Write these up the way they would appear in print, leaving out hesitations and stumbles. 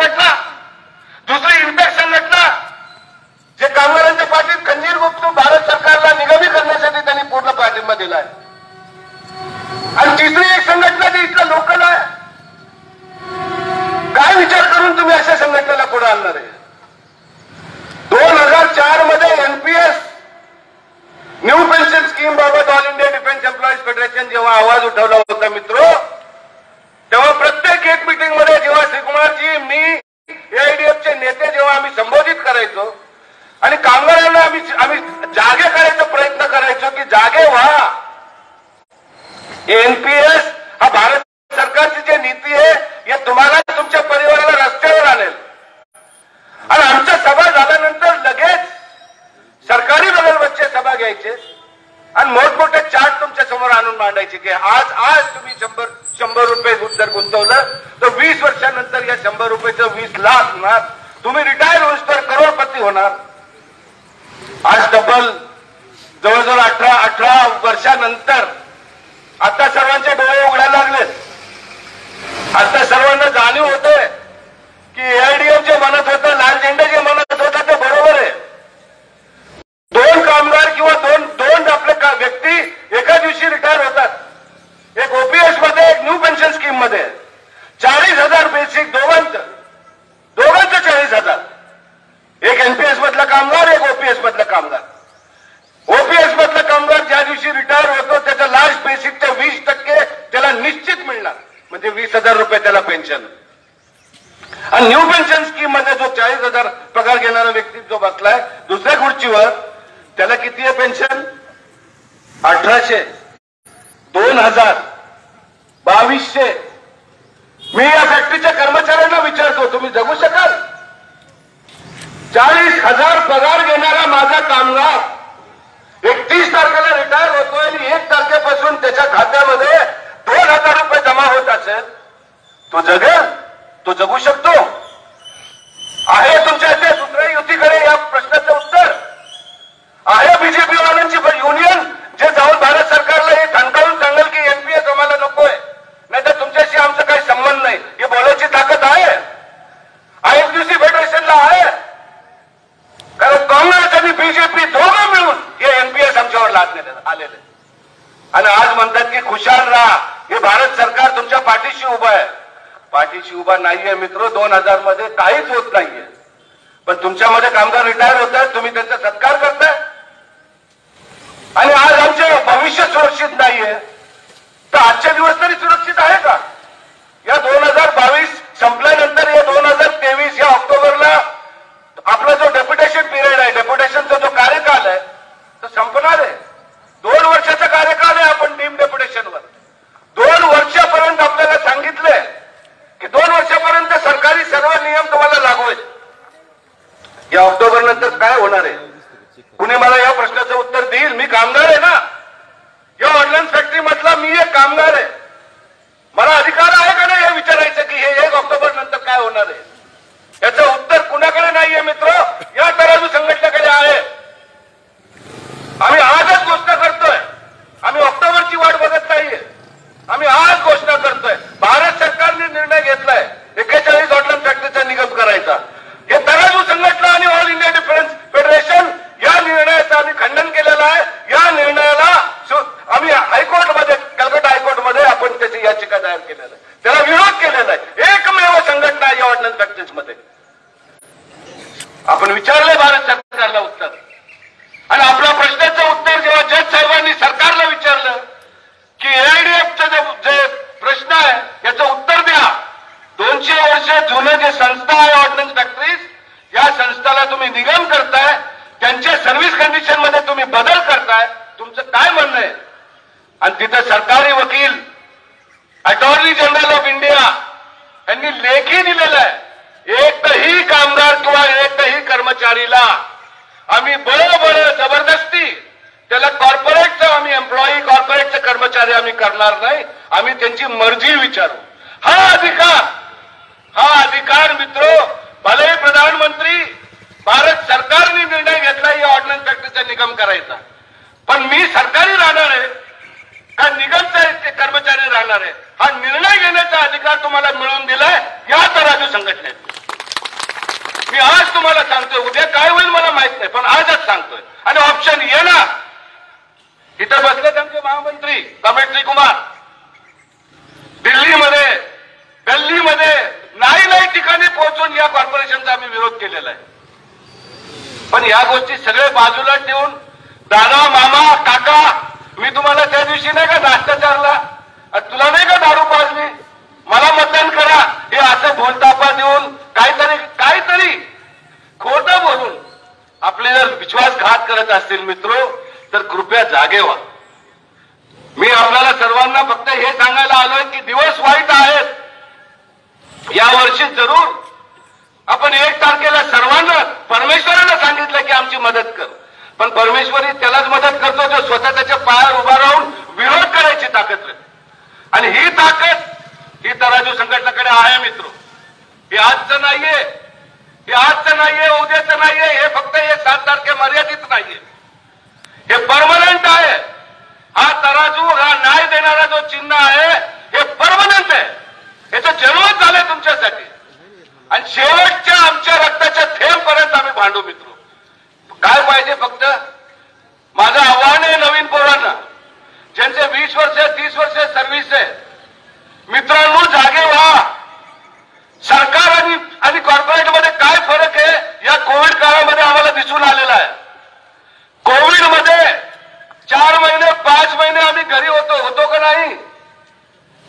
संघटना, दुसरी इंटेक्स संघटना, जे कामगारांच्या पाठीत खंजीर गुपचूप भारत सरकारला निगमी करण्यासाठी त्यांनी पूर्ण पाठिंबा दिलाय, आणि तिसरी एक संघटना जी इथलं लोकल आहे. काय विचार करून तुम्ही अशा संघटनेला पुढे आणणार आहे? 2004 मध्ये एनपीएस न्यू पेन्शन स्कीम बाबत all India defence employees federation जेव्हा आवाज उठवला होता मित्रो, तेव्हा प्रत्येक एक मीटिंग मध्ये जेव्हा श्रीकुमारजी, मी, एआयडीएफचे नेते जेव्हा आम्ही संबोधित करायचो आणि कामगारांना आम्ही जागे करायचा प्रयत्न करायचो की जागे व्हा, एनपीएस हा भारत सरकारची जी नीती आहे हे तुम्हाला तुमच्या परिवाराला रस्त्यावर आणेल. आणि आमच्या सभा झाल्यानंतर लगेच सरकारी बगलवच्चे सभा घ्यायचे आणि मोठमोठे चार्ट तुमच्या समोर आणून मांडायचे की आज तुम्ही 100 रुपये जर गुंतवलं तर 20 वर्षानंतर या 100 रुपयाचं 20 लाख होणार, तुम्ही रिटायर होऊस तर करोडपती होणार. आज डबल जवळजवळ 18 वर्षानंतर आता सर्वांचे डोळे उघडायला लागलेत. आता सर्वांना जाणीव होते की एआयडीएफ जे म्हणत होतं, लाल झेंडा जे म्हणत होता ते बरोबर आहे. 2 कामगार किंवा दोन आपले व्यक्ती एका दिवशी रिटायर होतात. एक ओपीएस मध्ये, एक न्यू पेन्शन स्कीम मध्ये 40,000 बेसिक, दोघांचं 40,000. एक एनपीएस मधला कामगार, एक ओपीएस मधला कामगार. ओपीएस मधला कामगार ज्या दिवशी रिटायर होतो त्याच्या लास्ट बेसिकच्या 20% त्याला निश्चित मिळणार, म्हणजे 20,000 रुपये त्याला पेन्शन. आणि न्यू पेन्शन स्कीम मध्ये जो 40,000 पगार घेणारा व्यक्ती जो बसलाय दुसऱ्या खुर्चीवर, त्याला किती आहे पेन्शन? 1,800, 2,000, 2,200. मी या फॅक्टरीच्या कर्मचाऱ्यांना विचारतो, तुम्ही जगू शकाल? 40,000 पगार घेणारा माझा कामगार 31 तारखेला रिटायर होतोय आणि 1 तारखेपासून त्याच्या खात्यामध्ये 2,000 रुपये जमा होत असेल, तो जगेल? तो जगू शकतो? आहे तुमच्या इथे दुसऱ्या युतीकडे या प्रश्नाचं उत्तर? आहे बीजेपी वाल्यांची युनियन जे जाऊन भारत सरकारला हे ठणकावून सांगेल की एनपीएस आम्हाला नकोय, नाहीतर तुमच्याशी आमचा काही संबंध नाही, हे बोलायची ताकद आहे? आयएफयूसी फेडरेशनला आहे? कारण काँग्रेस आणि बीजेपी दोघं मिळून हे एनपीएस आमच्यावर लादलेले आलेले, आणि आज म्हणतात की खुशाल राहा, हे भारत सरकार तुमच्या पाठीशी उभं आहे. पाठीशी उभा नाहीये मित्र. 2000 मध्ये काहीच होत नाहीये, पण तुमच्यामध्ये कामगार रिटायर होत आहेत, तुम्ही त्यांचा सत्कार करताय. आणि आज आमचे भविष्य सुरक्षित नाहीये, तर आजचे दिवस तरी सुरक्षित आहे का? या 2022 संपल्यानंतर या 2023 या ऑक्टोबरला आपला जो डेप्युटेशन पिरियड आहे, डेप्युटेशनचा जो कार्यकाल आहे तो संपणार आहे. 2 वर्षाचा कार्यकाल आहे. आपण डीम डेप्युटेशनवर 2 वर्षापर्यंत आपल्याला सांगितलंय की 2 वर्षापर्यंत सरकारी सर्व नियम तुम्हाला लागू आहेत. या ऑक्टोबर नंतर काय होणार आहे? कुणी मला या प्रश्नाचं उत्तर देईल? मी कामगार आहे ना, या ऑर्डिनन्स फॅक्टरी मधला मी एक कामगार आहे. मला अधिकार आहे का नाही हे विचारायचं की हे 1 ऑक्टोबर नंतर काय होणार आहे? याचं उत्तर कुणाकडे नाहीये मित्र, या तराजू संघटनेकडे आहे. आम्ही आजच घोषणा करतोय, आम्ही ऑक्टोबरची वाट बघत नाहीये. आम्ही आज घोषणा करतोय, भारत सरकारने निर्णय घेतलाय 41 ऑर्डिनन्स फॅक्टरीचा निगम करायचा. हे तराजू संघटना आणि ऑल इंडिया डिफेन्स फेडरेशन या निर्णयाचं आम्ही खंडन केलेलं आहे. या निर्णयाला आम्ही हायकोर्टमध्ये, कलकत्ता हायकोर्टमध्ये आपण त्याची याचिका दायर केलेली आहे, त्याला विरोध केलेला आहे. एकमेव संघटना या ऑर्डिनन्स फॅक्टरीमध्ये. आपण विचारले भारत सरकारला उत्तर, आणि आपल्या प्रश्नाचं उत्तर जेव्हा जज साहेबांनी सरकारला विचारलं की एआयडीएफचं जे प्रश्न आहे याचं उत्तर द्या, 200 वर्ष जुनं जे संस्था आहे ऑर्डिनन्स फॅक्टरीज, या संस्थेला तुम्ही निगम करताय, त्यांच्या सर्व्हिस कंडिशन मध्ये तुम्ही बदल करताय, तुमचं काय म्हणणं आहे? आणि तिथं सरकारी वकील, अटॉर्नी जनरल ऑफ इंडिया यांनी लेखी दिलेलं आहे, एकही कामगार किंवा एकही कर्मचारीला आम्ही बळं जबरदस्ती त्याला कॉर्पोरेटचं, आम्ही एम्प्लॉई कॉर्पोरेटचे कर्मचारी आम्ही करणार नाही, आम्ही त्यांची मर्जी विचारू. हा अधिकार मित्रो, भले प्रधानमंत्री भारत सरकारने निर्णय घेतला या ऑर्डिनन्स फॅक्टरीचा निगम करायचा, पण मी सरकारी राहणार आहे का निगमचा कर्मचारी राहणार आहे? हा निर्णय घेण्याचा अधिकार तुम्हाला मिळवून दिलाय या तराजू संघटनेत. तुम्हाला सांगतोय, उद्या काय होईल मला माहित नाही, पण आजच सांगतोय. आणि ऑप्शन ये ना, इथं बसलेत आमचे महामंत्री कमेंट्री कुमार, दिल्लीमध्ये गल्लीमध्ये नाही ठिकाणी पोहोचून या कॉर्पोरेशनचा आम्ही विरोध केलेला आहे. पण या गोष्टी सगळे बाजूला ठेवून दादा मामा काका, मी तुम्हाला त्या दिवशी नाही का नाश्ता चारला, तुला नाही का दारू पाजली, मला मतदान करा, हे असं भोलतापा देऊन काहीतरी खोटं बोलून आपले जर विश्वासघात करत असतील मित्रो, तर कृपया जागे व्हा. मी आपल्याला सर्वांना फक्त हे सांगायला आलोय की दिवस वाईट आहेत. या वर्षी जरूर आपण 1 तारखेला सर्वांना परमेश्वराला सांगितलं की आमची मदत कर, पण परमेश्वरी त्यालाच मदत करतो जो स्वतः त्याच्या पायावर उभा राहून विरोध करायची ताकद रचते. आणि ही ताकद ही तराजू संघटनेकडे आहे मित्रो. हे आजचं नाहीये, उद्याचं नाहीये, हे फक्त हे 7 तारखे मर्यादित नाहीये, हे परमनंट आहे. हा तराजू, हा न्याय देणारा जो चिन्ह आहे हे परमनंट आहे. याचं जन्मच झालंय तुमच्यासाठी आणि शेवटच्या आमच्या रक्ताच्या थेंब पर्यंत आम्ही भांडू मित्रो. काय पाहिजे फक्त? माझं आव्हान आहे नवीन पोरांना, ज्यांचे 20 वर्ष 30 वर्ष सर्व्हिस आहे, मित्रांनो जागे व्हा. सरकार आणि कॉर्पोरेटमध्ये काय फरक आहे या कोविड काळामध्ये आम्हाला दिसून आलेला आहे. कोविडमध्ये 4 महिने 5 महिने आम्ही घरी होतो का नाही?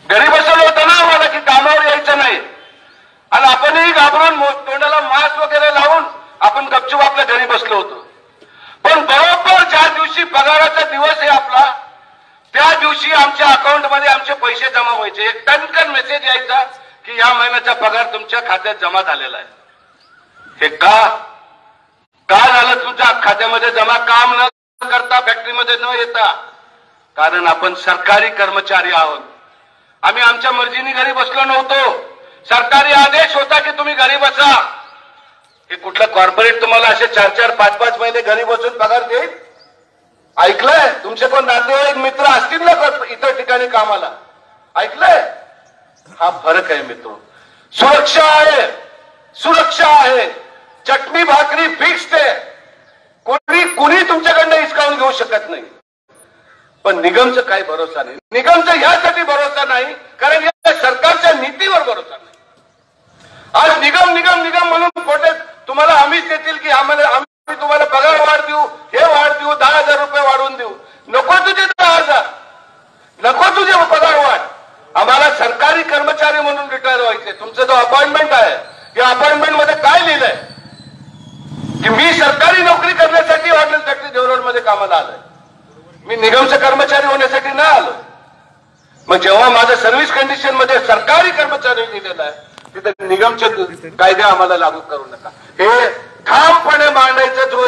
घरी बसवलं होतं ना आम्हाला की कामावर यायचं नाही, आणि आपणही घाबरून तोंडाला मास्क वगैरे लावून आपण गपचूप आपल्या घरी बसलो होतो. पण बरोबर ज्या दिवशी पगाराचा दिवस आहे आपला, त्या दिवशी आमच्या अकाउंटमध्ये आमचे पैसे जमा व्हायचे. एक टनकन मेसेज यायचा की या महिन्याचा पगार तुमच्या खात्यात जमा झालेला आहे. हे का झालं तुमच्या खात्यामध्ये जमा? काम न करता, फॅक्टरीमध्ये न येता, कारण आपण सरकारी कर्मचारी आहोत. आम्ही आमच्या मर्जीने घरी बसलो नव्हतो. सरकारी आदेश होता की तुम्ही घरी बसा. हे कुठलं कॉर्पोरेट तुम्हाला असे 4-4, 5-5 महिने घरी बसून पगार देईल? ऐकलंय? तुमचे पण नातेवाईक मित्र असतील ना इतर ठिकाणी कामाला, ऐकलंय? हा फरक आहे मित्र. सुरक्षा आहे, चटणी भाकरी फिक्स्ड आहे, कुणी तुमच्याकडनं हिसकावून घेऊ शकत नाही. पण निगमचं काही भरोसा नाही. निगमचं यासाठी भरोसा नाही कारण या सरकारच्या नीतीवर भरोसा नाही. आज निगम म्हणून खोटे तुम्हाला आम्हीच देतील की आम्ही तुम्हाला पगार वाढ देऊ, हे वाढ देऊ, 10,000 रुपये वाढवून देऊ. नको तुझे 10,000, नको तुझे पगार वाढ. आम्हाला सरकारी कर्मचारी म्हणून रिटायर व्हायचे. तुमचा जो अपॉइंटमेंट आहे, या अपॉइंटमेंट मध्ये काय लिहिलंय की मी सरकारी नोकरी करण्यासाठी हॉटेल फॅक्टरी देवरोडमध्ये कामाला आलोय, मी निगमचे कर्मचारी होण्यासाठी नाही आलो. मग जेव्हा माझं सर्व्हिस कंडिशन मध्ये सरकारी कर्मचारी लिहिलेलं आहे, तिथे निगमचे कायदे आम्हाला लागू करू नका. हे ठामपणे मांडायचा जो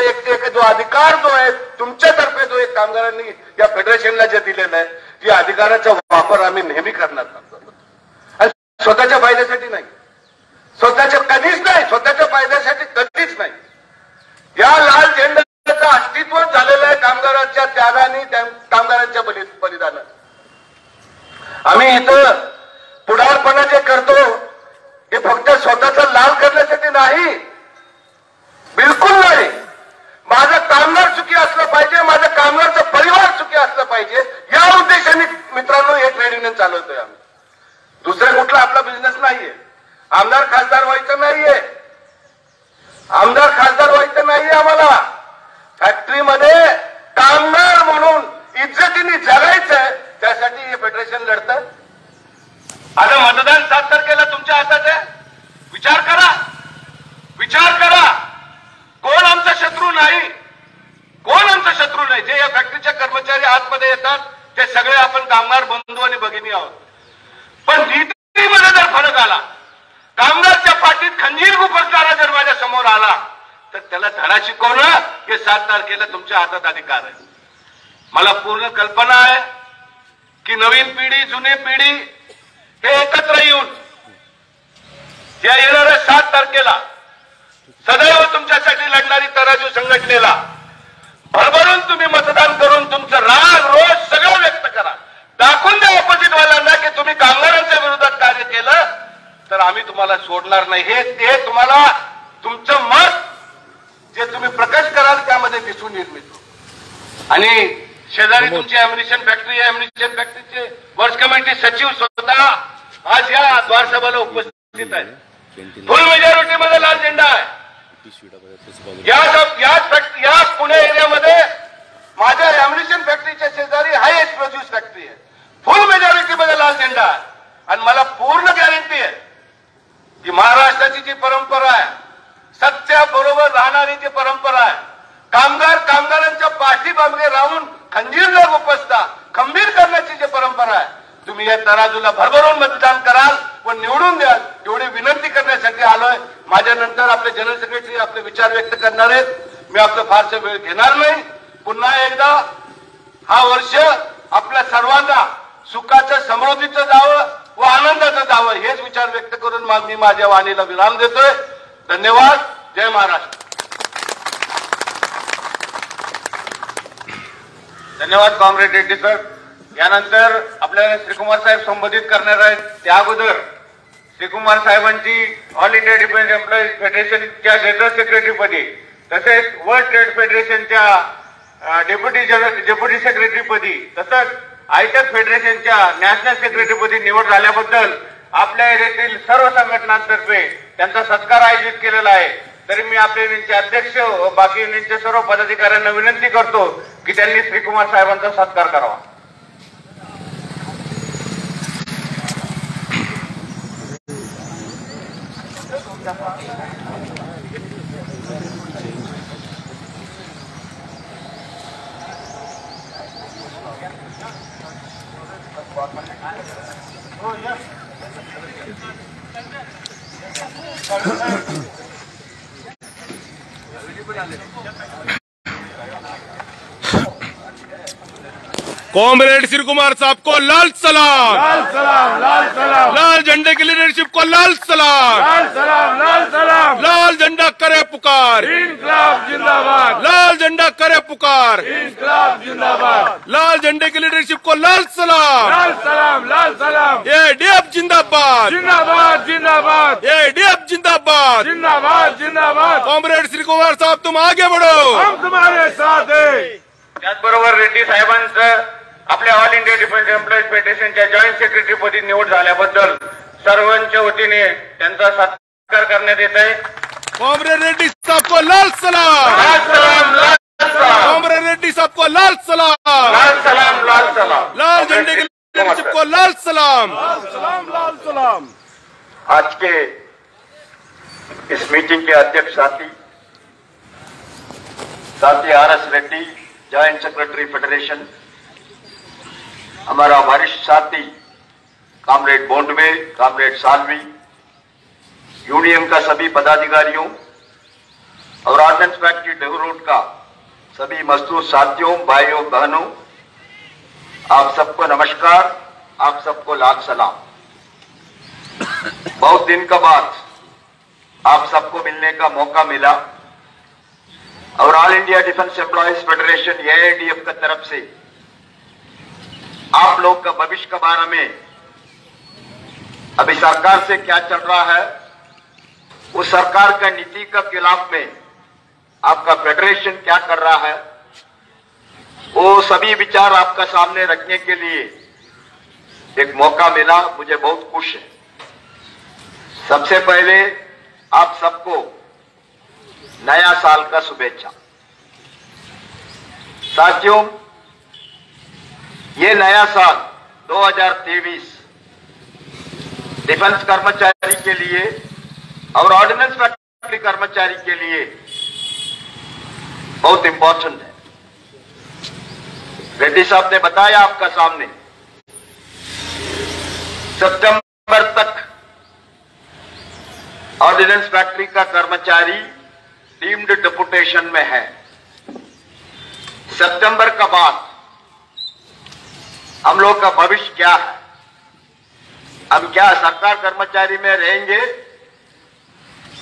अधिकार जो आहे तुमच्यातर्फे, जो एक कामगारांनी या फेडरेशनला जे दिलेला आहे, या अधिकाराचा वापर आम्ही नेहमी करणार नाही. स्वतःच्या फायद्यासाठी नाही, कधीच नाही, स्वतःच्या फायद्यासाठी कधीच नाही. या लाल झेंड्याचं अस्तित्व झालेलं आहे कामगारांच्या त्यागाने, कामगारांच्या बलिदानाने. आम्ही इथं पुढारपणा जे करतो हे फक्त स्वतःचा लाभ करण्यासाठी नाही, बिलकुल नाही. माझं कामगार सुखी असलं पाहिजे, माझ्या कामगारचा परिवार सुखी असलं पाहिजे, या उद्देशाने मित्रांनो हे ट्रेड युनियन चालवतोय आम्ही. दुसरा कुठला आपला बिझनेस नाहीये. आमदार खासदार व्हायचं नाहीये, आम्हाला फॅक्टरीमध्ये कामगार म्हणून इज्जतीने जगायचंय, त्यासाठी हे फेडरेशन लढतं. आता मतदान 7 तारखेला तुमच्या हातात आहे. विचार करा, कोण आमचा शत्रू नाही, जे या फॅक्टरीचे कर्मचारी आतमध्ये येतात ते सगळे आपण कामगार बंधू आणि भगिनी आहोत. पण नीतीमध्ये जर फरक आला, कामगारच्या पाठीत खंजीर खुपसणारा जर माझ्या समोर आला, तर त्याला धडा शिकवणं हे 7 तारखेला तुमच्या हातात अधिकार आहे. मला पूर्ण कल्पना आहे की नवीन पिढी, जुनी पिढी हे एकत्र येऊन या येणाऱ्या 7 तारखेला सदैव तुमच्यासाठी लढणारी तराजू संघटनेला भरभरून तुम्ही मतदान करून तुमचं राग रोष सगळं व्यक्त करा. दाखवून द्या ऑपोजिट वाल्यांना की तुम्ही कामगारांच्या विरोधात कार्य केलं तर आम्ही तुम्हाला सोडणार नाही. हे तुम्हाला तुमचं मत जे तुम्ही प्रकट कराल त्यामध्ये दिसून येईल मित्र। आणि शेजारी तुमची ॲम्युनिशन फॅक्टरी आहे, ॲम्युनिशन फॅक्टरीचे वर्ष कमिटी सचिव स्वतः आज या द्वारसभाला उपस्थित आहेत। फुल मेजॉरिटीमध्ये लाल झेंडा आहे। या पुणे एरियामध्ये माझ्या ॲम्युनिशन फॅक्टरीच्या शेजारी हाय एक्सप्लोजिव्ह फॅक्टरी आहे, फुल मेजॉरिटीमध्ये लाल झेंडा आहे। आणि मला पूर्ण गॅरंटी आहे की महाराष्ट्राची जी परंपरा आहे, सत्याबरोबर राहणारी जी परंपरा आहे, कामगारांच्या पाठीमागे राहून खंजीर न उपसता खंबीर करण्याची जी परंपरा आहे, तुम्ही या तराजूला भरभरून मतदान कराल व निवडून द्याल एवढी विनंती करण्यासाठी आलोय। माझ्यानंतर आपले जनरल सेक्रेटरी आपले विचार व्यक्त करणार आहेत, मी आपलं फारसा वेळ घेणार नाही। पुन्हा एकदा हा वर्ष आपल्या सर्वांना सुखाचं समृद्धीचं जावं व आनंदाचं जावं हेच विचार व्यक्त करून मी माझ्या वाणीला विराम देतोय। धन्यवाद। जय महाराष्ट्र। धन्यवाद कॉम्रेड रेड्डी सर। यानंतर आपल्याला श्रीकुमार साहेब संबोधित करणार आहेत। त्या अगोदर श्रीकुमार साहेबांची ऑल इंडिया डिफेन्स एम्प्लॉईज फेडरेशनच्या जनरल सेक्रेटरी पदी तसेच वर्ल्ड ट्रेड फेडरेशनच्या डेप्युटी सेक्रेटरी पदी तसंच आयटेक फेडरेशनच्या नॅशनल सेक्रेटरी पदी निवड झाल्याबद्दल आपल्या एरियातील सर्व संघटनांतर्फे त्यांचा सत्कार आयोजित केलेला आहे। तरी मी आपल्या युनियनचे अध्यक्ष व बाकी युनियनचे सर्व पदाधिकाऱ्यांना विनंती करतो की त्यांनी श्रीकुमार साहेबांचा सत्कार करावा। कॉमरेड श्री कुमार साहब को लाल सलाम, लाल सलाम, लाल सलाम, लाल झंडे की लीडरशिप को लाल सलाम, लाल सलाम, लाल सलाम। लाल झंडा करे पुकार, इंकलाब जिंदाबाद, लाल झंडा करे पुकार, इंकलाब जिंदाबाद। लाल झंडे की लीडरशिप को लाल सलाम, लाल सलाम, लाल सलाम। एडीएफ जिंदाबाद, जिंदाबाद, जिंदाबाद, एडीएफ जिंदाबाद, जिंदाबाद, जिंदाबाद। कॉमरेड श्री कुमार साहब तुम आगे बढ़ो, हम तुम्हारे साथ हैं। त्याचबरोबर रेड्डी साहेबांचं आपल्या ऑल इंडिया डिफेन्स एम्प्लॉईज फेडरेशनच्या जॉईंट सेक्रेटरी पदी निवड झाल्याबद्दल सर्वांच्या वतीने त्यांचा सत्कार करण्यात येत आहे। कॉमरेड रेड्डी साहब को लाल सलाम, लाल सलाम, लाल सलाम, कॉमरेड रेड्डी साहब को लाल सलाम, लाल सलाम, लाल सलाम। लाल झंडे की लीडरशिप को लाल सलाम, लाल सलाम, लाल सलाम। आज के इस मीटिंग के अध्यक्ष साथी RS. Reddy, joint secretary federation, हमारा वरिष्ठ साथी कॉमरेड बोंडवे, कॉमरेड सालवी, यूनियन का सभी पदाधिकारियों और ऑर्डिनेंस फैक्ट्री डेवरोड का सभी मजदूर साथियों, भाइयों बहनों, आप सबको नमस्कार, आप सबको लाल सलाम। बहुत दिन के बाद आप सबको मिलने का मौका मिला और all India defence employees federation AIDF की तरफ से आप लोग का भविष्य के बारे में अभी सरकार से क्या चल रहा है, उस सरकार का नीति के खिलाफ में आपका फेडरेशन क्या कर रहा है, वो सभी विचार आपका सामने रखने के लिए एक मौका मिला। मुझे बहुत खुश है। सबसे पहले आप सबको नया साल का शुभेच्छा। साथियों, ये नया साल 2023 डिफेंस कर्मचारी के लिए और ऑर्डिनेंस फैक्ट्री कर्मचारी के लिए बहुत इंपॉर्टेंट है। रेड्डी साहब ने बताया आपका सामने, सितंबर तक ऑर्डिनेंस फैक्ट्री का कर्मचारी डीम्ड डेपुटेशन में है। सितंबर का बाद हम लोग का भविष्य क्या है? हम क्या सरकार कर्मचारी में रहेंगे?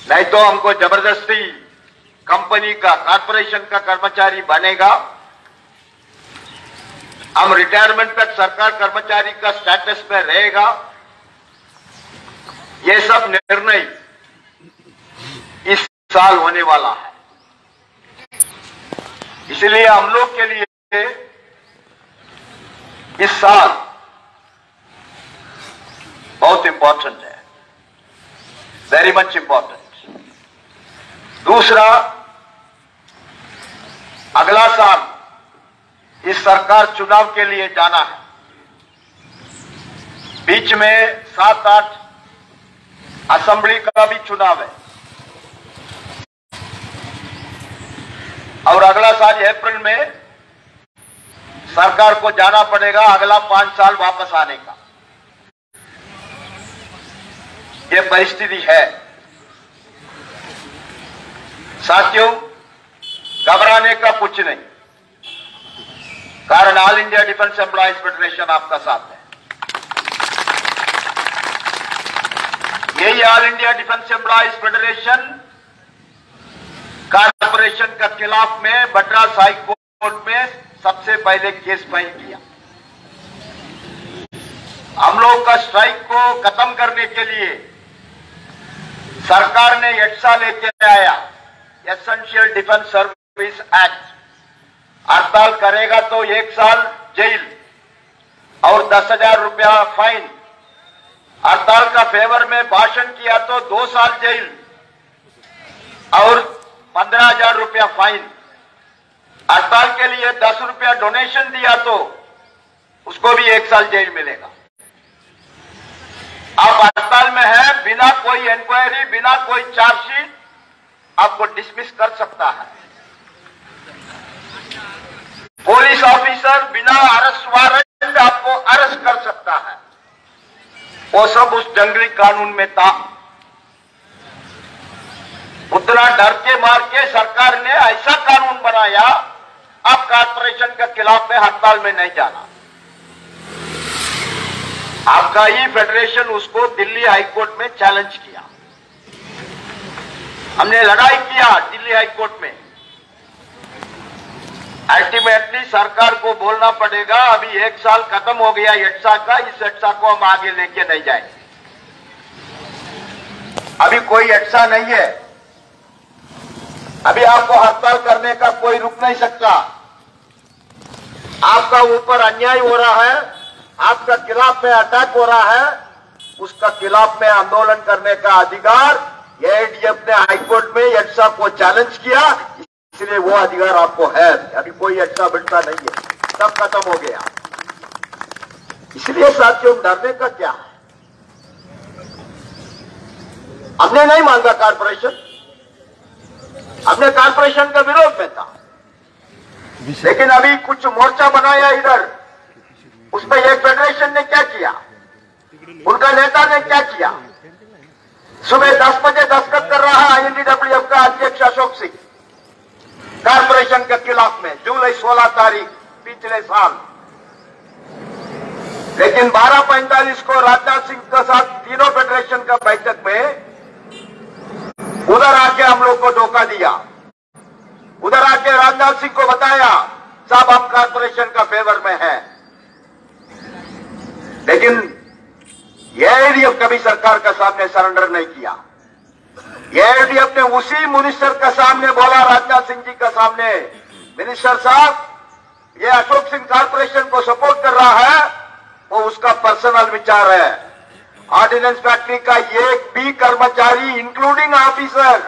नहीं तो हमको जबरदस्ती कंपनी का, कॉर्पोरेशन का कर्मचारी बनेगा। हम रिटायरमेंट तक सरकार कर्मचारी का स्टेटस में रहेगा। ये सब निर्णय इस साल होने वाला है। इसलिए हम लोग के लिए इस साल बहुत इंपॉर्टेंट है, वेरी मच इंपॉर्टेंट। दूसरा, अगला साल इस सरकार चुनाव के लिए जाना है। बीच में 7-8 असेंबली का भी चुनाव है और अगला साल अप्रैल में सरकार को जाना पड़ेगा अगला 5 साल वापस आने का। ये परिस्थिति है। साथियों, घबराने का कुछ नहीं, कारण all India defence employees federation आपका साथ है। यही all India defence employees federation corporation के खिलाफ में मद्रास हाई कोर्ट में सबसे पहले केस फाइल किया। हम लोग का स्ट्राइक को खत्म करने के लिए सरकार ने एडसा लेके आया, एसेंशियल डिफेंस सर्विस एक्ट। हड़ताल करेगा तो 1 साल जेल और 10,000 रुपया फाइन। हड़ताल का फेवर में भाषण किया तो 2 साल जेल और 15,000 रुपया फाइन। हड़ताल के लिए 10 रुपया डोनेशन दिया तो उसको भी 1 साल जेल मिलेगा। आप हड़ताल में है, बिना कोई इंक्वायरी, बिना कोई चार्जशीट आपको डिसमिस कर सकता है। पुलिस ऑफिसर बिना अरेस्ट वारंट आपको अरेस्ट कर सकता है। वो सब उस जंगली कानून में था। उतना डर के मार के सरकार ने ऐसा कानून बनाया, अब कॉर्पोरेशन के खिलाफ में हड़ताल में नहीं जाना। आपका ही फेडरेशन उसको दिल्ली हाईकोर्ट में चैलेंज किया। हमने लड़ाई किया दिल्ली हाईकोर्ट में। अल्टीमेटली सरकार को बोलना पड़ेगा, अभी 1 साल खत्म हो गया एडसा का, इस एडसा को हम आगे लेके नहीं जाएंगे। अभी कोई एडसा नहीं है, अभी आपको हड़ताल करने का कोई रुक नहीं सकता। आपका ऊपर अन्याय हो रहा है, आपका खिलाफ में अटैक हो रहा है, उसका खिलाफ में आंदोलन करने का अधिकार एडीएफ ने हाईकोर्ट में एडसा को चैलेंज किया, इसलिए वो अधिकार आपको है। अभी कोई एडसा बिल्टा नहीं है, सब खत्म हो गया। इसलिए साथियों, डरने का क्या है? हमने नहीं मांगा कॉर्पोरेशन, हमने कॉर्पोरेशन का विरोध में था, लेकिन अभी कुछ मोर्चा बनाया इधर, उसमें एक फेडरेशन ने क्या किया, उनका नेता ने क्या किया, सुबह 10 बजे दस्तखत कर रहा है आईएनडीडब्ल्यूएफ का अध्यक्ष अशोक सिंह कॉर्पोरेशन के खिलाफ में, जुलाई 16 तारीख पिछले साल। लेकिन 12:45 को राजनाथ सिंह के साथ तीनों फेडरेशन का बैठक में उधर आके हम लोग को धोखा दिया। उधर आके राजनाथ सिंह को बताया, साहब हम कॉर्पोरेशन का फेवर में है। लेकिन एडीएफ कभी सरकार का सामने सरेंडर नहीं किया। एडीएफ ने उसी मिनिस्टर का सामने बोला, राजनाथ सिंह जी का सामने, मिनिस्टर साहब ये अशोक सिंह कॉर्पोरेशन को सपोर्ट कर रहा है, वो उसका पर्सनल विचार है। ऑर्डिनेंस फैक्ट्री का एक भी कर्मचारी इंक्लूडिंग ऑफिसर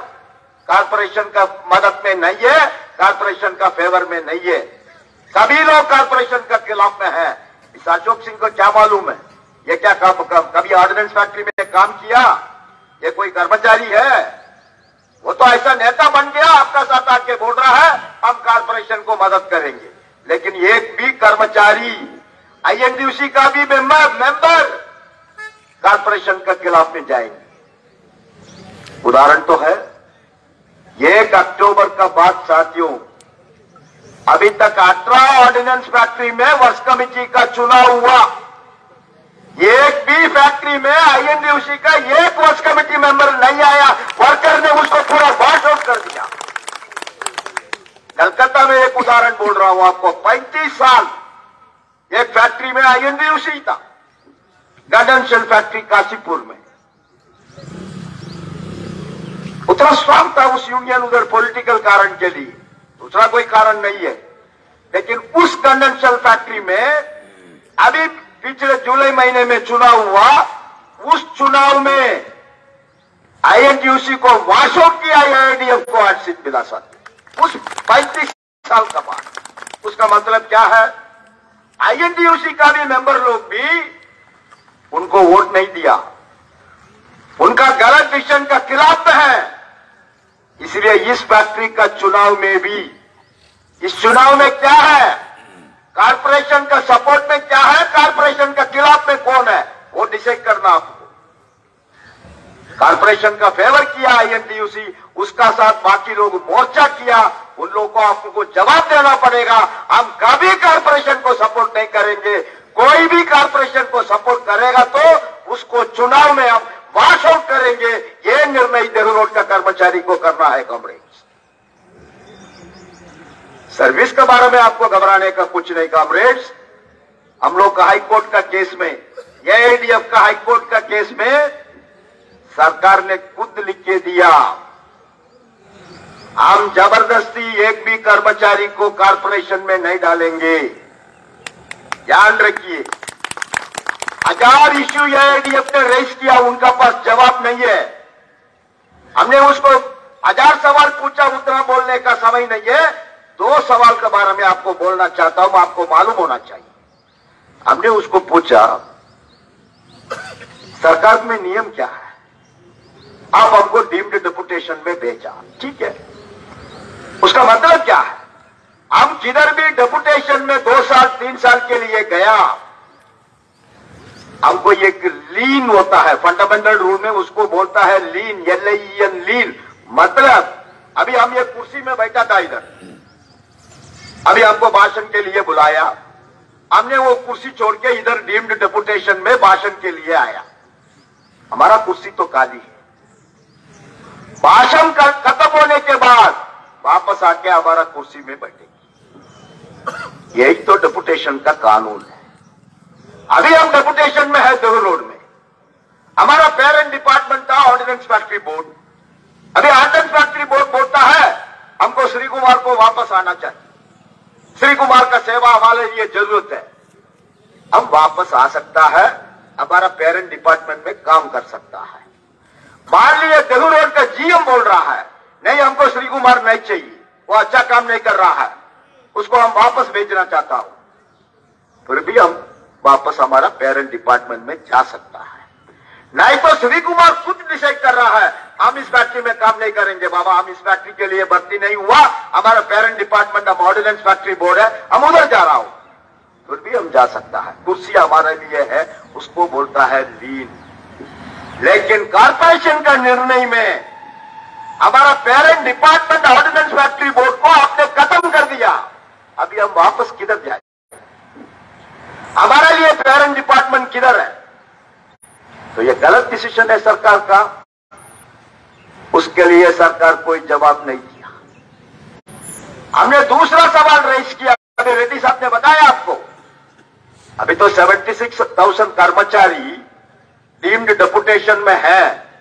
कॉर्पोरेशन का मदद में नहीं है, कॉर्पोरेशन का फेवर में नहीं है। सभी लोग कॉर्पोरेशन के खिलाफ में है। इस अशोक सिंह को क्या मालूम है ये क्या कभी ऑर्डिनेंस फैक्ट्री में काम किया? ये कोई कर्मचारी है? वो तो ऐसा नेता बन गया, आपका साथ आके बोल रहा है हम कॉर्पोरेशन को मदद करेंगे, लेकिन एक भी कर्मचारी आईएनडीयूसी का भी मेंबर कॉर्पोरेशन के खिलाफ में जाएंगे। उदाहरण तो है 1 अक्टूबर का बाद साथियों, अभी तक 18 ऑर्डिनेंस फैक्ट्री में वर्क्स कमेटी का चुनाव हुआ, एक भी फैक्ट्री में आईएनडीयूसी का एक वर्क्स कमेटी मेंबर नहीं आया। वर्कर ने उसको पूरा वॉश आउट कर दिया। कलकत्ता में एक उदाहरण बोल रहा हूं आपको, 35 साल एक फैक्ट्री में आईएनडीयूसी था, गार्डन फैक्ट्री काशीपुर में। उतना स्ट्रांग था उस यूनियन उधर पॉलिटिकल कारण के लिए, दूसरा कोई कारण नहीं है। लेकिन उस कंडेंसर फैक्ट्री में अभी पिछले जुलाई महीने में चुनाव हुआ, उस चुनाव में आईएनटीयूसी को वॉश आउट किया, एआईडीएफ को 8 सीट मिला साथ उस 35 साल का बाद। उसका मतलब क्या है, आईएनटीयूसी का भी मेंबर लोग भी उनको वोट नहीं दिया, उनका गलत डिसीजन का खिलाफ है। इसलिए इस फैक्ट्री का चुनाव में भी, इस चुनाव में क्या है, कारपोरेशन का सपोर्ट में क्या है, कारपोरेशन का खिलाफ में कौन है, वो डिसाइड करना आपको। कारपोरेशन का फेवर किया आईएनटीयूसी, उसका साथ बाकी लोग मोर्चा किया, उन लोगों को आपको जवाब देना पड़ेगा। हम कभी कारपोरेशन को सपोर्ट नहीं करेंगे। कोई भी कारपोरेशन को सपोर्ट करेगा तो उसको चुनाव में हम वॉश आउट करेंगे। ये निर्णय देहू रोड का कर्मचारी को करना है कॉमरेड्स। सर्विस के बारे में आपको घबराने का कुछ नहीं कॉमरेड्स। हम लोग का हाईकोर्ट का केस में, एआईडीएफ का हाईकोर्ट का केस में सरकार ने खुद लिख के दिया, हम जबरदस्ती एक भी कर्मचारी को कॉर्पोरेशन में नहीं डालेंगे। ध्यान रखिए, 1000 इश्यू एआईडीएफ ने रेज किया, उनका पास जवाब नहीं है। हमने उसको 1000 सवाल पूछा, उतना बोलने का समय नहीं है। 2 सवाल के बारे में आपको बोलना चाहता हूं, आपको मालूम होना चाहिए। हमने उसको पूछा, सरकार में नियम क्या है, आप हमको डीम्ड डेपुटेशन में भेजा, ठीक है, उसका मतलब क्या है, हम किधर भी डेपुटेशन में 2 साल 3 साल के लिए गया, हमको एक लीन होता है, फंडामेंटल रूल में उसको बोलता है लीन, LIEN लीन। मतलब अभी हम ये कुर्सी में बैठा था इधर, अभी हमको भाषण के लिए बुलाया, हमने वो कुर्सी छोड़ के इधर डीम्ड डेपुटेशन में भाषण के लिए आया, हमारा कुर्सी तो खाली है। भाषण खत्म होने के बाद वापस आके हमारा कुर्सी में बैठेगी। यही तो डेपुटेशन का कानून है। अभी हम डेपुटेशन में है देहू रोड में, हमारा पेरेंट डिपार्टमेंट था ऑर्डिनेंस फैक्ट्री बोर्ड। अभी ऑर्डिनेंस फैक्ट्री बोर्ड बोलता है हमको श्री कुमार को वापस आना चाहिए, श्री कुमार का सेवा हमारे लिए जरूरत है। हम वापस आ सकता है, हमारा पेरेंट डिपार्टमेंट में काम कर सकता है। मान लीजिए देहू रोड का जीएम बोल रहा है नहीं, हमको श्री कुमार नहीं चाहिए, वो अच्छा काम नहीं कर रहा है, उसको हम वापस भेजना चाहता हूं, फिर भी हम वापस हमारा पेरेंट डिपार्टमेंट में जा सकता है। नहीं तो श्री कुमार खुद डिसाइड कर रहा है हम इस फैक्ट्री में काम नहीं करेंगे, बाबा हम इस फैक्ट्री के लिए भर्ती नहीं हुआ, हमारा पेरेंट डिपार्टमेंट हम ऑर्डिनेंस फैक्ट्री बोर्ड है, हम उधर जा रहा हूं, फिर भी हम जा सकता है। कुर्सी हमारे लिए है, उसको बोलता है लीन। लेकिन कॉर्पोरेशन का निर्णय में हमारा parent department ordnance factory board को आपने खत्म कर दिया। अभी हम वापस किधर जाए, हमारे लिए पेरेंट डिपार्टमेंट किधर है? तो ये गलत डिसीजन है सरकार का, उसके लिए सरकार कोई जवाब नहीं दिया। हमने दूसरा सवाल रेज किया, अभी रेड्डी साहब ने बताया आपको, अभी तो 76,000 कर्मचारी डीम्ड डेपुटेशन में है,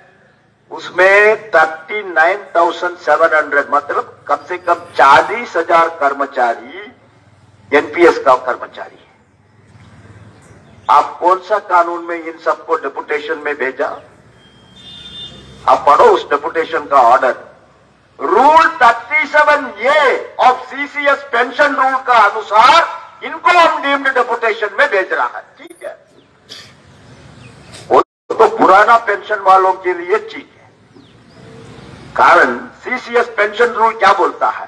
उसमें 39,700 मतलब कम से कम 40,000 कर्मचारी एनपीएस का कर्मचारी है। आप कौन सा कानून में इन सबको डेपुटेशन में भेजा? आप पढ़ो उस डेपुटेशन का order. Rule 37A of CCS pension rule का अनुसार इनको हम डीम्ड डेपुटेशन में भेज रहा है, ठीक है। वो तो पुराना पेंशन वालों के लिए ठीक है, कारण सीसीएस पेंशन रूल क्या बोलता है?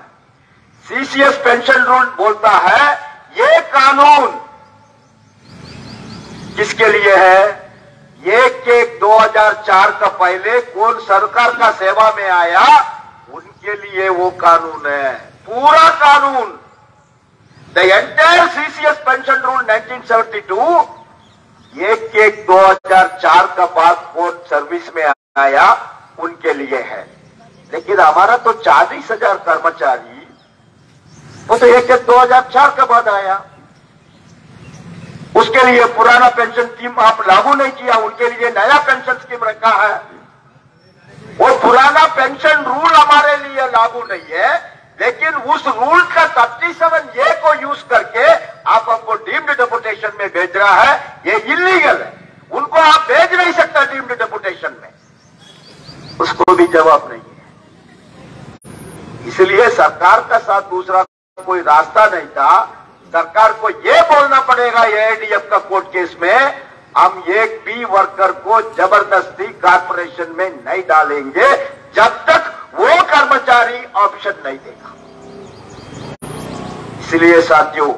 सीसीएस पेंशन रूल बोलता है ये कानून किसके लिए है? 1/1/2004 का पहले कौन सरकार का सेवा में आया उनके लिए वो कानून है, पूरा कानून। The entire CCS pension rule 1972 1/1/2004 का बाद कौन सर्विस में आया उनके लिए है। लेकिन हमारा तो 40,000 कर्मचारी वो तो 1/1/2004 का बाद आया, उसके लिए पुराना पेंशन स्कीम आप लागू नहीं किया, उनके लिए नया पेंशन स्कीम रखा है। वो पुराना पेंशन रूल हमारे लिए लागू नहीं है, लेकिन उस रूल 37A को यूज करके आप हमको डीम्ड डेपुटेशन में भेज रहा है, ये इलीगल है। उनको आप भेज नहीं सकता डीम्ड डेपुटेशन में, उसको भी जवाब नहीं है। इसलिए सरकार का साथ दूसरा कोई रास्ता नहीं था। सरकार को यह बोलना पड़ेगा एआईडीएफ का कोर्ट केस में, हम एक भी वर्कर को जबरदस्ती कारपोरेशन में नहीं डालेंगे जब तक वो कर्मचारी ऑप्शन नहीं देगा। इसलिए साथियों,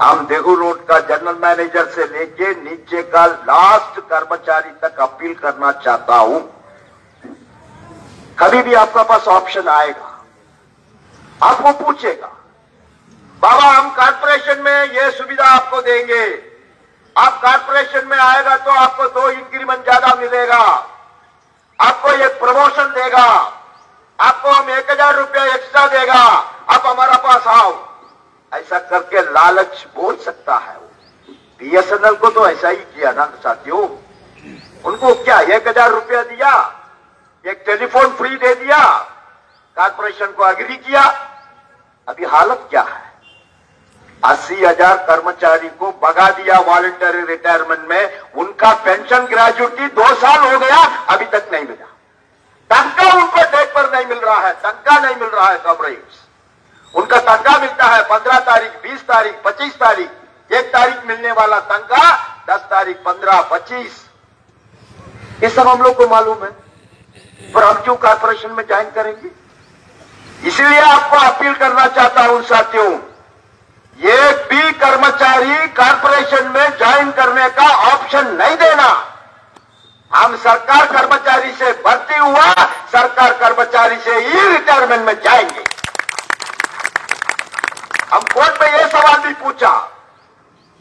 हम देहू रोड का जनरल मैनेजर से लेके नीचे का लास्ट कर्मचारी तक अपील करना चाहता हूं, कभी भी आपका पास ऑप्शन आएगा, आपको पूछेगा, बाबा हम कारपोरेशन में ये सुविधा आपको देंगे, आप कारपोरेशन में आएगा तो आपको 2 इंक्रीमेंट ज्यादा मिलेगा, आपको एक प्रमोशन देगा, आपको हम 1000 रुपया एक्स्ट्रा देगा, आप हमारा पास आओ। ऐसा करके लालच बोल सकता है। बीएसएनएल को तो ऐसा ही किया ना साथियों, उनको क्या 1000 रुपया दिया, एक टेलीफोन फ्री दे दिया, कारपोरेशन को एग्री किया। अभी हालत क्या है, 80,000 कर्मचारी को भगा दिया वॉलंटरी रिटायरमेंट में, उनका पेंशन ग्रेजुएटी 2 साल हो गया, अभी तक नहीं मिला। तनख्वाह उनको डेट पर नहीं मिल रहा है, तनख्वाह नहीं मिल रहा है कॉमरेड्स। उनका तनख्वाह मिलता है 15 तारीख, 20 तारीख, 25 तारीख, 1 तारीख मिलने वाला तनख्वाह 10 तारीख, 15, 25, ये सब हम लोग को मालूम है, पर हम क्यों कारपोरेशन में ज्वाइन करेंगे? इसलिए आपको अपील करना चाहता हूं साथियों, एक भी कर्मचारी कारपोरेशन में ज्वाइन करने का ऑप्शन नहीं देना। हम सरकार कर्मचारी से भर्ती हुआ, सरकार कर्मचारी से ही रिटायरमेंट में जाएंगे। हम कोर्ट में यह सवाल भी पूछा,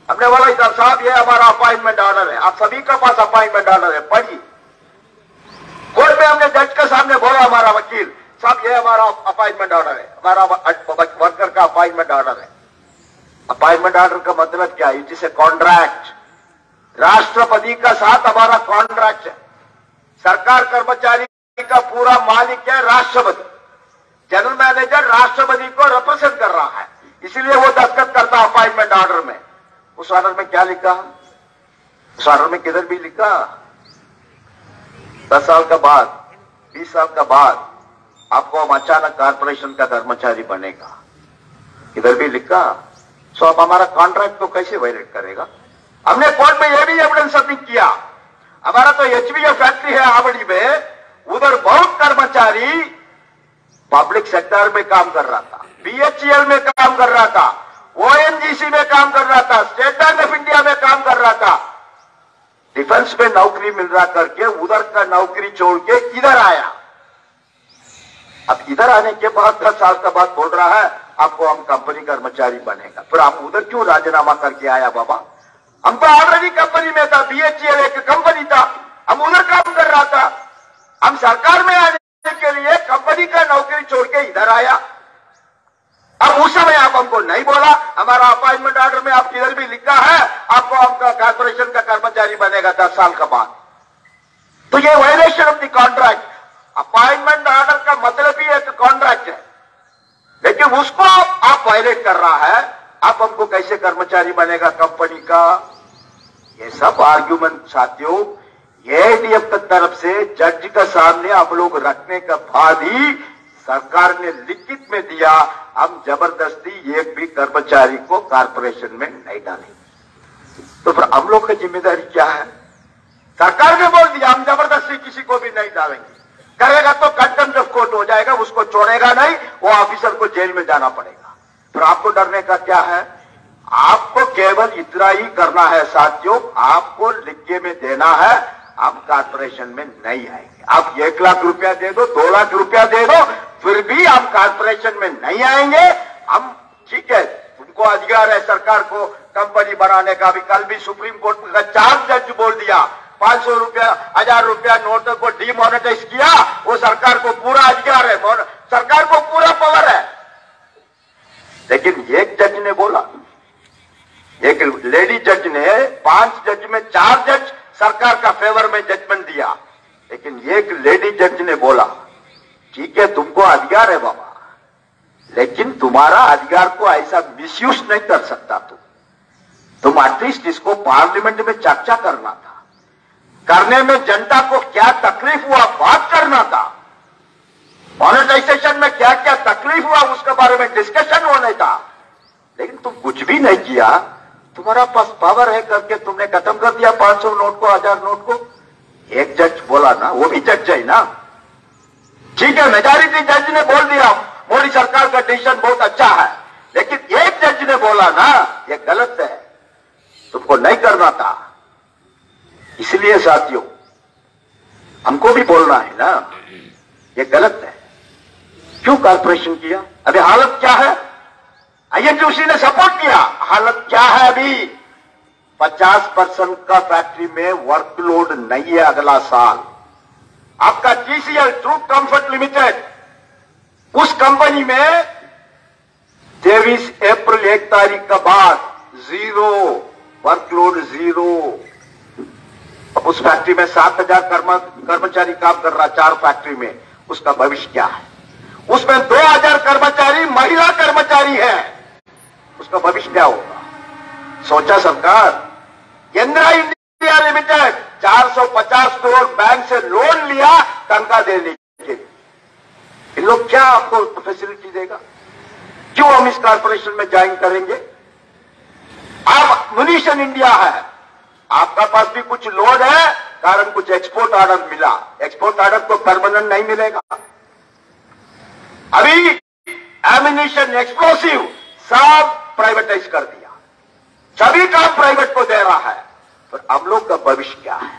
हमने बोला इधर साहब ये हमारा अपॉइंटमेंट ऑर्डर है, आप सभी के पास अपॉइंटमेंट ऑर्डर है, पढ़िए। कोर्ट में हमने जज के सामने बोला, हमारा वकील साहब ये हमारा अपॉइंटमेंट ऑर्डर है, हमारा वर्कर का अपॉइंटमेंट ऑर्डर है। अपॉइंटमेंट ऑर्डर का मतलब क्या है? इट इज ए कॉन्ट्रैक्ट, राष्ट्रपति का साथ हमारा कॉन्ट्रैक्ट है। सरकार कर्मचारी का पूरा मालिक है राष्ट्रपति, जनरल मैनेजर राष्ट्रपति को रिप्रेजेंट कर रहा है, इसलिए वो दस्तखत करता अपॉइंटमेंट ऑर्डर में। उस ऑर्डर में क्या लिखा? उस ऑर्डर में किधर भी लिखा 10 साल का बाद, 20 साल का बाद आपको हम अचानक कारपोरेशन का कर्मचारी बनेगा, इधर भी लिखा। सो अब हमारा कॉन्ट्रैक्ट तो कैसे वायलेट करेगा? हमने कोर्ट में यह भी एविडेंस सबमिट किया, हमारा तो एचबीएफ फैक्ट्री है आवड़ी में, उधर बहुत कर्मचारी पब्लिक सेक्टर में काम कर रहा था, बीएचईएल में काम कर रहा था, ओएनजीसी में काम कर रहा था, स्टेट बैंक ऑफ इंडिया में काम कर रहा था, डिफेंस में नौकरी मिल रहा करके उधर का नौकरी छोड़ के इधर आया। अब इधर आने के बाद 10 साल का बाद बोल रहा है आपको हम कंपनी कर्मचारी बनेगा, फिर हम उधर क्यों राजीनामा करके आया बाबा? हम तो ऑलरेडी कंपनी में था, बीएचईएल एक कंपनी था, हम उधर काम कर रहा था, हम सरकार में आने के लिए कंपनी का नौकरी छोड़ के इधर आया। अब उस समय आप हमको नहीं बोला, हमारा अपॉइंटमेंट ऑर्डर में आप किधर भी लिखा है आपको हमका कारपोरेशन का कर्मचारी बनेगा 10 साल का बाद, तो ये violation of the contract. Appointment order का मतलब ही एक कॉन्ट्रैक्ट है, लेकिन उसको आप वायलेट कर रहा है, आप हमको कैसे कर्मचारी बनेगा कंपनी का? ये सब आर्ग्यूमेंट साथियों एआईडीएफ की तरफ से जज के सामने आप लोग रखने के बाद ही सरकार ने लिखित में दिया, हम जबरदस्ती एक भी कर्मचारी को कारपोरेशन में नहीं डालेंगे। तो फिर हम लोग की जिम्मेदारी क्या है? सरकार ने बोल दिया हम जबरदस्ती किसी को भी नहीं डालेंगे, करेगा तो कंटेम्प्ट ऑफ कोर्ट हो जाएगा, उसको छोड़ेगा नहीं, वो ऑफिसर को जेल में जाना पड़ेगा। फिर आपको डरने का क्या है? आपको केवल इतना ही करना है साथियों, आपको लिखे में देना है हम कारपोरेशन में नहीं आएंगे। आप 1 लाख रुपया दे दो, 2 लाख रुपया दे दो, फिर भी हम कारपोरेशन में नहीं आएंगे। हम ठीक है, उनको अधिकार है सरकार को कंपनी बनाने का। भी कल भी सुप्रीम कोर्ट का 4 जज बोल दिया 500 रुपया 1000 रुपया नोटों को डीमोनेटाइज किया, वो सरकार को पूरा अधिकार है, सरकार को पूरा पावर है। लेकिन एक जज ने बोला, एक लेडी जज ने 5 जज में 4 जज सरकार का फेवर में जजमेंट दिया, लेकिन एक लेडी जज ने बोला ठीक है तुमको अधिकार है बाबा, लेकिन तुम्हारा अधिकार को ऐसा मिसयूज नहीं कर सकता तुम एटलीस्ट इसको पार्लियामेंट में चर्चा करना था, करने में जनता को क्या तकलीफ हुआ बात करना था, मॉनेटाइजेशन में क्या क्या तकलीफ हुआ उसके बारे में डिस्कशन होने था। लेकिन तुम कुछ भी नहीं किया, तुम्हारा पास पावर है करके तुमने खत्म कर दिया 500 नोट को, 1000 नोट को। एक जज बोला ना, वो भी जज है ना, ठीक है, मेजॉरिटी जज ने बोल दिया मोदी सरकार का डिसीजन बहुत अच्छा है, लेकिन एक जज ने बोला ना ये गलत है, तुमको नहीं करना था। इसलिए साथियों हमको भी बोलना है ना, ये गलत है। क्यों कॉर्पोरेशन किया? अभी हालत क्या है? आईएनटीयूसी ने सपोर्ट किया, हालत क्या है अभी? 50% का फैक्ट्री में वर्कलोड नहीं है अगला साल। आपका TCL ट्रू कंफर्ट लिमिटेड, उस कंपनी में 23 अप्रैल 1 तारीख का बाद जीरो वर्कलोड, जीरो। अब उस फैक्ट्री में 7,000 कर्मचारी काम कर रहा, 4 फैक्ट्री में, उसका भविष्य क्या है? उसमें 2,000 कर्मचारी महिला कर्मचारी है, उसका भविष्य क्या होगा? सोचा सरकार? केंद्रा इंडिया लिमिटेड 450 करोड़ बैंक से लोन लिया तनख्वाह देने के लिए, इन लोग क्या आपको फैसिलिटी देगा? क्यों हम इस कॉर्पोरेशन में ज्वाइन करेंगे? आप म्यूनिशन इंडिया है, आपका पास भी कुछ लोड है, कारण कुछ एक्सपोर्ट ऑर्डर मिला, एक्सपोर्ट ऑर्डर तो परमानेंट नहीं मिलेगा। अभी एमिनिशन, एक्सप्लोसिव सब प्राइवेटाइज कर दिया, सभी काम प्राइवेट को दे रहा है, पर हम लोग का भविष्य क्या है?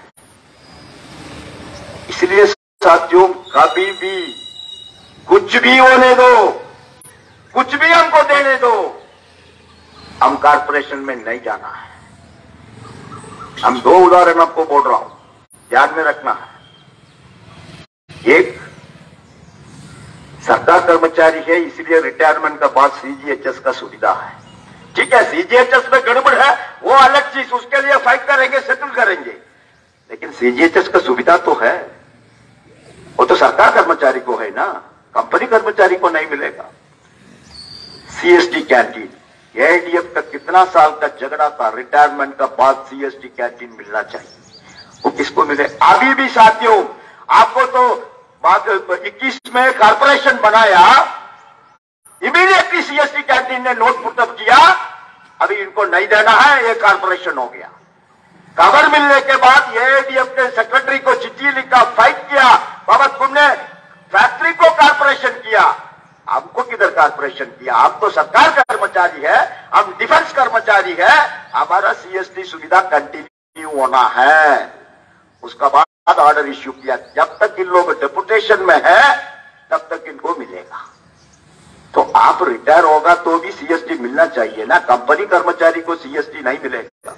इसलिए साथियों कभी भी कुछ भी होने दो, कुछ भी हमको देने दो, हम कॉर्पोरेशन में नहीं जाना है। हम 2 उदाहरण आपको बोल रहा हूं, ध्यान में रखना है। एक, सरकार कर्मचारी है इसलिए रिटायरमेंट का बाद CGHS का सुविधा है, ठीक है, CGHS में गड़बड़ है वो अलग चीज, उसके लिए फाइट करेंगे, सेटल करेंगे, लेकिन CGHS का सुविधा तो है, वो तो सरकार कर्मचारी को है ना, कंपनी कर्मचारी को नहीं मिलेगा। CST कैंटीन, AIDF का कितना साल का झगड़ा था, रिटायरमेंट का बाद CST कैंटीन मिलना चाहिए, वो किसको मिले? अभी भी साथियों आपको तो 21 में कॉर्पोरेशन बनाया, इमीडिएटली CST कैंटीन ने नोट पुटअप किया, अभी इनको नहीं देना है, ये कॉर्पोरेशन हो गया। खबर मिलने के बाद AIDF के सेक्रेटरी को चिट्ठी लिखा, फाइट किया, बाबा तुमने फैक्ट्री को कॉर्पोरेशन किया, हमको किधर कॉर्पोरेशन किया? हम तो सरकार कर्मचारी है, हम डिफेंस कर्मचारी है, हमारा CST सुविधा कंटिन्यू होना है। उसका बाद ऑर्डर इश्यू किया, जब तक इन लोग डेपुटेशन में है तब तक इनको मिलेगा। तो आप रिटायर होगा तो भी CST मिलना चाहिए ना, कंपनी कर्मचारी को CST नहीं मिलेगा।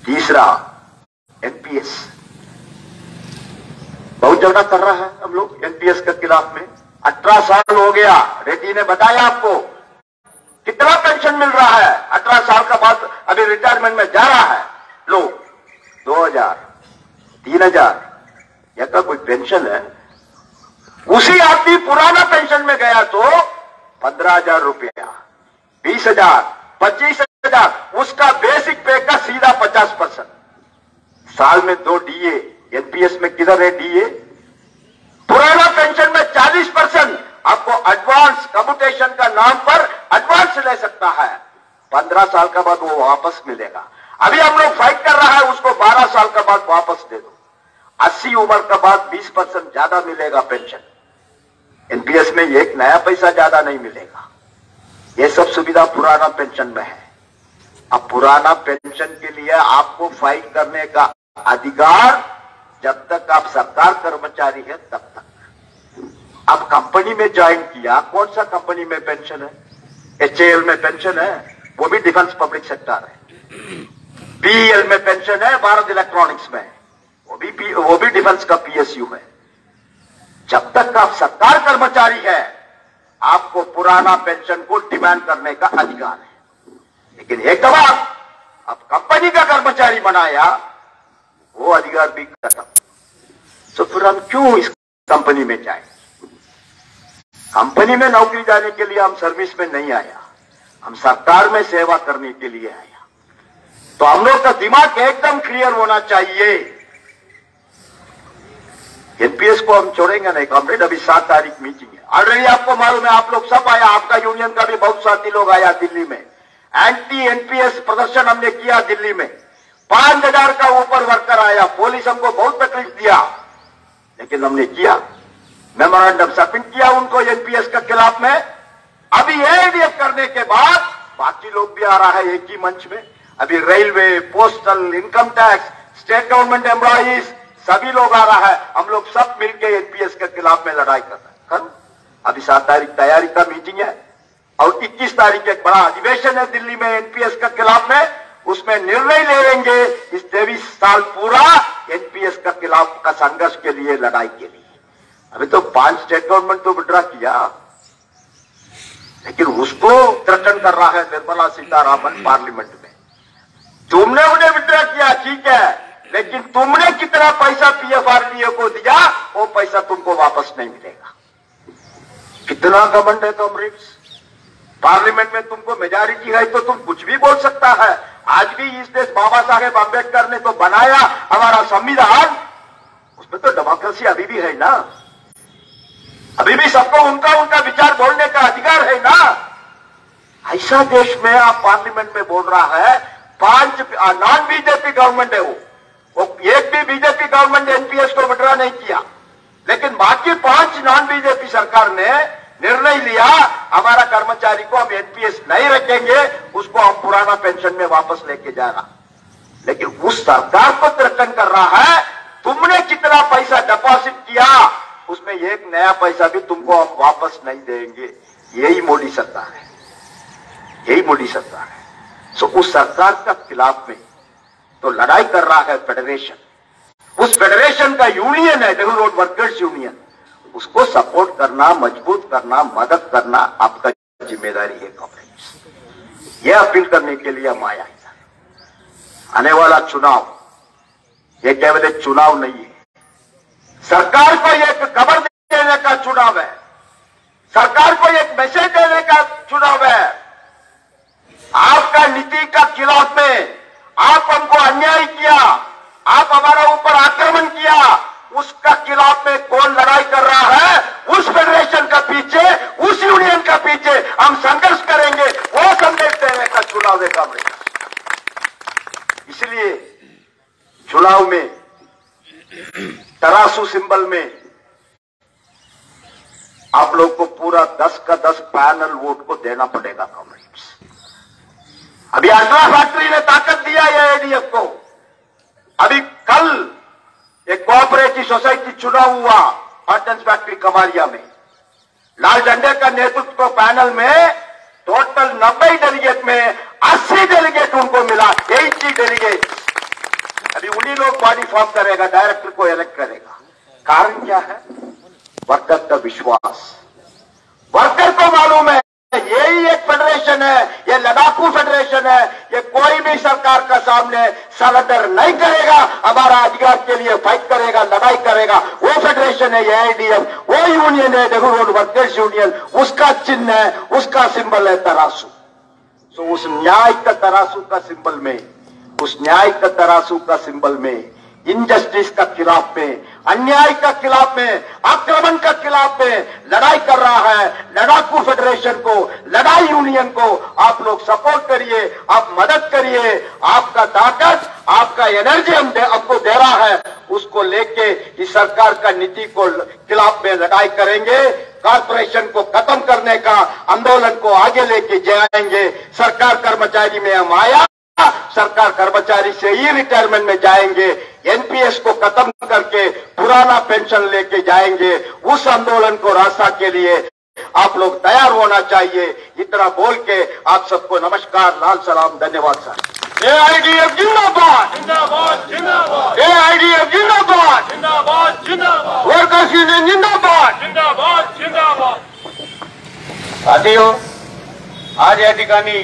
तीसरा, NPS बहुत झगड़ा कर रहा है हम लोग NPS के खिलाफ में। 18 साल हो गया, रेड्डी ने बताया आपको कितना पेंशन मिल रहा है, 18 साल का बाद अभी रिटायरमेंट में जा रहा है लोग, 2,000, 3,000, यह का कोई पेंशन है? उसी आदमी पुराना पेंशन में गया तो 15,000 रुपया, 20,000, 25,000, उसका बेसिक पे का सीधा 50%, साल में 2 DA, NPS में किधर है DA? पुराना पेंशन में 40% आपको एडवांस कम्यूटेशन का नाम पर एडवांस ले सकता है, 15 साल का बाद वो वापस मिलेगा। अभी हम लोग फाइट कर रहा है उसको 12 साल का बाद वापस दे दो, 80 उम्र का बाद 20% ज्यादा मिलेगा पेंशन, NPS में एक नया पैसा ज्यादा नहीं मिलेगा। ये सब सुविधा पुराना पेंशन में है। अब पुराना पेंशन के लिए आपको फाइट करने का अधिकार जब तक आप सरकार कर्मचारी है तब तक। अब कंपनी में ज्वाइन किया, कौन सा कंपनी में पेंशन है? HAL में पेंशन है, वो भी डिफेंस पब्लिक सेक्टर है। BEL में पेंशन है, भारत इलेक्ट्रॉनिक्स में, वो भी डिफेंस का PSU है। जब तक आप सरकार कर्मचारी है आपको पुराना पेंशन को डिमांड करने का अधिकार है, लेकिन एक दफा अब कंपनी का कर्मचारी बनाया वो अधिकार भी खत्म। तो फिर हम क्यों इस कंपनी में जाए? कंपनी में नौकरी जाने के लिए हम सर्विस में नहीं आया, हम सरकार में सेवा करने के लिए आया। तो हम लोग का दिमाग एकदम क्लियर होना चाहिए। एनपीएस को हम छोड़ेंगे नहीं कॉमरेड। अभी 7 तारीख मीटिंग है, ऑलरेडी आपको मालूम है, आप लोग सब आया, आपका यूनियन का भी बहुत साथी लोग आया दिल्ली में। एंटी एनपीएस प्रदर्शन हमने किया दिल्ली में, 5000 का ऊपर वर्कर आया। पुलिस हमको बहुत तकलीफ दिया, लेकिन हमने किया, मेमोरेंडम सबमिट किया उनको एनपीएस के खिलाफ में। अभी एडीएफ करने के बाद बाकी लोग भी आ रहा है एक ही मंच में। अभी railway, postal, income tax, state government employees, सभी लोग आ रहा है। हम लोग सब मिलकर एनपीएस के खिलाफ में लड़ाई कर रहे हैं। अभी 7 तारीख तैयारी का मीटिंग है और 21 तारीख एक बड़ा अधिवेशन है दिल्ली में एनपीएस के खिलाफ में। उसमें निर्णय ले लेंगे इस 23 साल पूरा एनपीएस के खिलाफ का संघर्ष के लिए, लड़ाई के लिए। अभी तो 5 स्टेट गवर्नमेंट तो विड्रॉ किया, लेकिन उसको थ्रेटन कर रहा है निर्मला सीतारामन पार्लियामेंट में। तुमने उन्हें विड्रॉ किया ठीक है, लेकिन तुमने कितना पैसा पीएफआरडीए को दिया, वो पैसा तुमको वापस नहीं मिलेगा। कितना घमंड है कॉमरेड्स। पार्लियामेंट में तुमको मेजॉरिटी है तो तुम कुछ भी बोल सकता है। आज भी इस देश बाबा साहेब अम्बेडकर ने तो बनाया हमारा संविधान, उसमें तो डेमोक्रेसी अभी भी है ना, अभी भी सबको उनका उनका विचार बोलने का अधिकार है ना। ऐसा देश में आप पार्लियामेंट में बोल रहा है 5 नॉन बीजेपी गवर्नमेंट है, वो एक भी बीजेपी गवर्नमेंट ने एनपीएस को विड्रॉ नहीं किया, लेकिन बाकी 5 नॉन बीजेपी सरकार ने निर्णय लिया हमारा कर्मचारी को हम एनपीएस नहीं रखेंगे, उसको हम पुराना पेंशन में वापस लेके जाना। लेकिन उस सरकार को थ्रेटन कर रहा है, तुमने कितना पैसा डिपॉजिट किया, उसमें एक नया पैसा भी तुमको हम वापस नहीं देंगे। यही मोदी सरकार है, यही मोदी सरकार है। सो उस सरकार के खिलाफ में तो लड़ाई कर रहा है फेडरेशन। उस फेडरेशन का यूनियन है नेहरू रोड वर्कर्स यूनियन, उसको सपोर्ट करना, मजबूत करना, मदद करना आपका जिम्मेदारी है कॉमरेड्स। यह अपील करने के लिए हम आया है। आने वाला चुनाव ये केवल एक चुनाव नहीं है, सरकार को एक खबर देने का चुनाव है, सरकार को एक मैसेज देने का चुनाव है। आपका नीति का खिलाफ में आप हमको अन्याय किया, आप हमारा ऊपर आक्रमण किया, उसका खिलाफ में कौन लड़ाई कर रहा है, उस फेडरेशन का पीछे, उस यूनियन का पीछे हम संघर्ष करेंगे। वो संदेश देने का चुनाव है कॉमरेड। इसलिए चुनाव में तरासू सिंबल में आप लोग को पूरा 10 का 10 पैनल वोट को देना पड़ेगा कॉमरेड्स। अभी अल्ट्रा फैक्ट्री ने ताकत दिया है एडीएफ को। अभी कल एक कोऑपरेटिव सोसाइटी चुनाव हुआ ऑर्डिनेंस फैक्ट्री कमारिया में, लाल झंडे का नेतृत्व पैनल में टोटल 90 डेलीगेट में 80 डेलीगेट उनको मिला, 80 डेलीगेट। अभी उन्हीं लोग बॉडी फॉर्म करेगा, डायरेक्टर को इलेक्ट करेगा। कारण क्या है? वर्कर का विश्वास। वर्कर को मालूम है यही एक फेडरेशन है, ये लड़ाकू फेडरेशन है, ये कोई भी सरकार का सामने सरेंडर नहीं करेगा, हमारा अधिकार के लिए फाइट करेगा, लड़ाई करेगा। वो फेडरेशन है, ये एआईडीएफ, वो यूनियन है नेहरू रोड वर्कर्स यूनियन, उसका चिन्ह है, उसका सिंबल है तरासू। तो उस न्याय का तरासू का सिंबल में, उस न्याय का तरासू का सिंबल में, इनजस्टिस का खिलाफ में, अन्याय का खिलाफ में, आक्रमण का खिलाफ में लड़ाई कर रहा है लड़ाकू फेडरेशन को, लड़ाई यूनियन को आप लोग सपोर्ट करिए, आप मदद करिए। आपका ताकत, आपका एनर्जी हम आपको दे रहा है, उसको लेके इस सरकार का नीति को खिलाफ में लड़ाई करेंगे। कॉर्पोरेशन को खत्म करने का आंदोलन को आगे लेके जाएंगे। सरकार कर्मचारी में हम आया, सरकार कर्मचारी से ही रिटायरमेंट में जाएंगे, एनपीएस को खत्म करके पुराना पेंशन लेके जाएंगे। उस आंदोलन को रास्ता के लिए आप लोग तैयार होना चाहिए। इतना बोल के आप सबको नमस्कार, लाल सलाम, धन्यवाद सर। एआईडीएफ जिंदाबाद, जिंदाबाद जिंदाबाद, एआईडीएफ जिंदाबाद, जिंदाबाद जिंदाबाद, वर्कर्स यूनियन जिंदाबाद। जिंदाबाद जिंदाबाद। साथियों, आज या ठिकाणी